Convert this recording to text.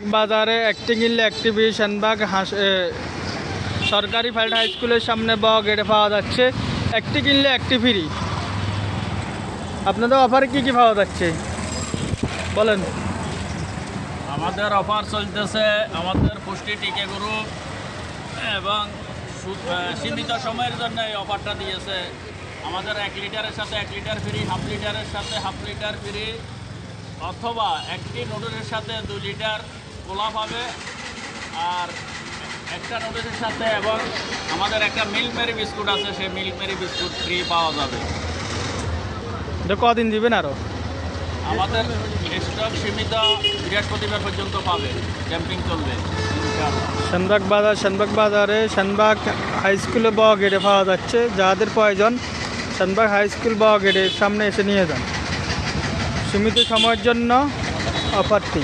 বাজারে একটি কিনলে একটি ফ্রি সেনবাগ সরকারি ফাইল্ড হাই স্কুলের সামনে ব গেটে পাওয়া যাচ্ছে একটি কিনলে একটি ফ্রি। আপনাদের অফারে কি কি পাওয়া যাচ্ছে বলেন? আমাদের অফার চলতেছে, আমাদের পুষ্টি টিকা গরু এবং সীমিত সময়ের জন্য এই অফারটা দিয়েছে। আমাদের 1 লিটারের সাথে 1 লিটার ফ্রি, হাফ লিটারের সাথে হাফ লিটার ফ্রি, অথবা একটি নুডলের সাথে 2 লিটার কোলা পাবে, আর একটা নুডলের সাথে এবং আমাদের একটা মিল্ক মেরি বিস্কুট আছে, সেই মিল্ক মেরি বিস্কুট ফ্রি পাওয়া যাবে। কদিন দিবেন আরও? আমাদের স্টক সীমিত, বৃহস্পতিবার পর্যন্ত পাবে, ক্যাম্পিং চলবে ইনশাআল্লাহ। সেনবাগ বাজারে সেনবাগ হাই স্কুলে ব গেটে পাওয়া যাচ্ছে। যাদের প্রয়োজন সেনবাগ হাই স্কুল ব গেটের সামনে এসে নিয়ে যান। সীমিত সময়ের জন্য অফারটি।